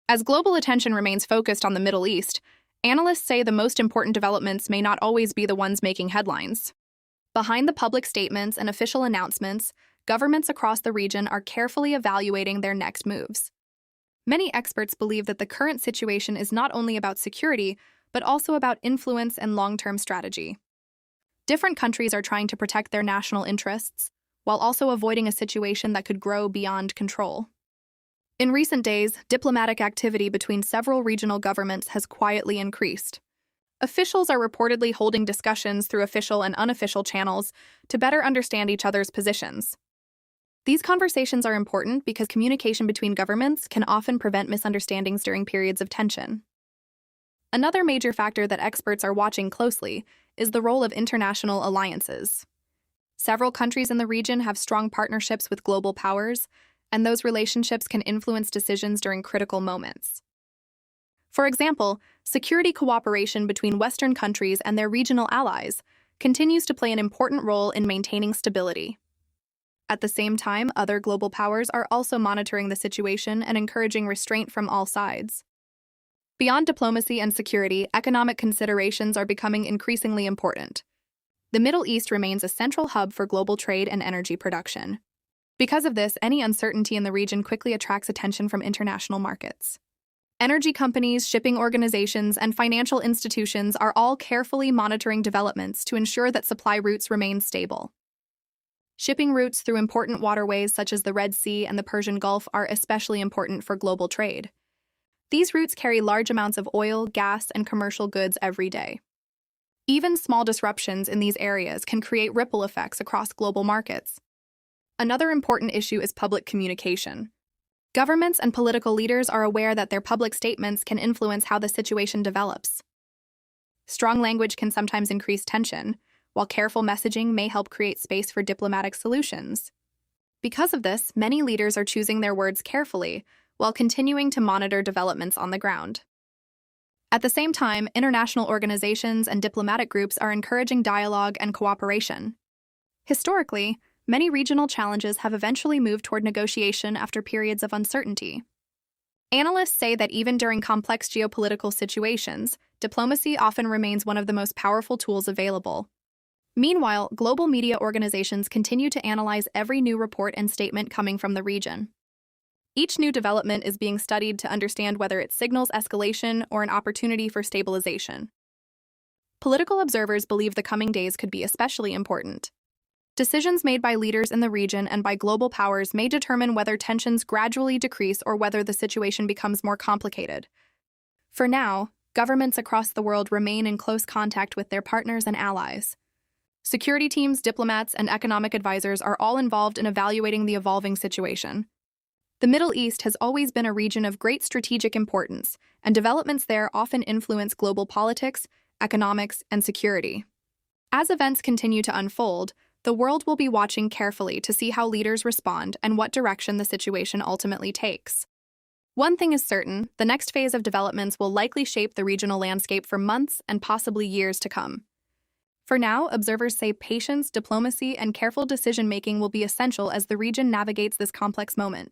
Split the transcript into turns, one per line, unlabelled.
As global attention remains focused on the Middle East, analysts say the most important developments may not always be the ones making headlines. Behind the public statements and official announcements, governments across the region are carefully evaluating their next moves. Many experts believe that the current situation is not only about security, but also about influence and long-term strategy. Different countries are trying to protect their national interests, while also avoiding a situation that could grow beyond control. In recent days, diplomatic activity between several regional governments has quietly increased. Officials are reportedly holding discussions through official and unofficial channels to better understand each other's positions. These conversations are important because communication between governments can often prevent misunderstandings during periods of tension. Another major factor that experts are watching closely is the role of international alliances. Several countries in the region have strong partnerships with global powers, and those relationships can influence decisions during critical moments. For example, security cooperation between Western countries and their regional allies continues to play an important role in maintaining stability. At the same time, other global powers are also monitoring the situation and encouraging restraint from all sides. Beyond diplomacy and security, economic considerations are becoming increasingly important. The Middle East remains a central hub for global trade and energy production. Because of this, any uncertainty in the region quickly attracts attention from international markets. Energy companies, shipping organizations, and financial institutions are all carefully monitoring developments to ensure that supply routes remain stable. Shipping routes through important waterways such as the Red Sea and the Persian Gulf are especially important for global trade. These routes carry large amounts of oil, gas, and commercial goods every day. Even small disruptions in these areas can create ripple effects across global markets. Another important issue is public communication. Governments and political leaders are aware that their public statements can influence how the situation develops. Strong language can sometimes increase tension, while careful messaging may help create space for diplomatic solutions. Because of this, many leaders are choosing their words carefully, while continuing to monitor developments on the ground. At the same time, international organizations and diplomatic groups are encouraging dialogue and cooperation. Historically, many regional challenges have eventually moved toward negotiation after periods of uncertainty. Analysts say that even during complex geopolitical situations, diplomacy often remains one of the most powerful tools available. Meanwhile, global media organizations continue to analyze every new report and statement coming from the region. Each new development is being studied to understand whether it signals escalation or an opportunity for stabilization. Political observers believe the coming days could be especially important. Decisions made by leaders in the region and by global powers may determine whether tensions gradually decrease or whether the situation becomes more complicated. For now, governments across the world remain in close contact with their partners and allies. Security teams, diplomats, and economic advisors are all involved in evaluating the evolving situation. The Middle East has always been a region of great strategic importance, and developments there often influence global politics, economics, and security. As events continue to unfold, the world will be watching carefully to see how leaders respond and what direction the situation ultimately takes. One thing is certain, the next phase of developments will likely shape the regional landscape for months and possibly years to come. For now, observers say patience, diplomacy, and careful decision-making will be essential as the region navigates this complex moment.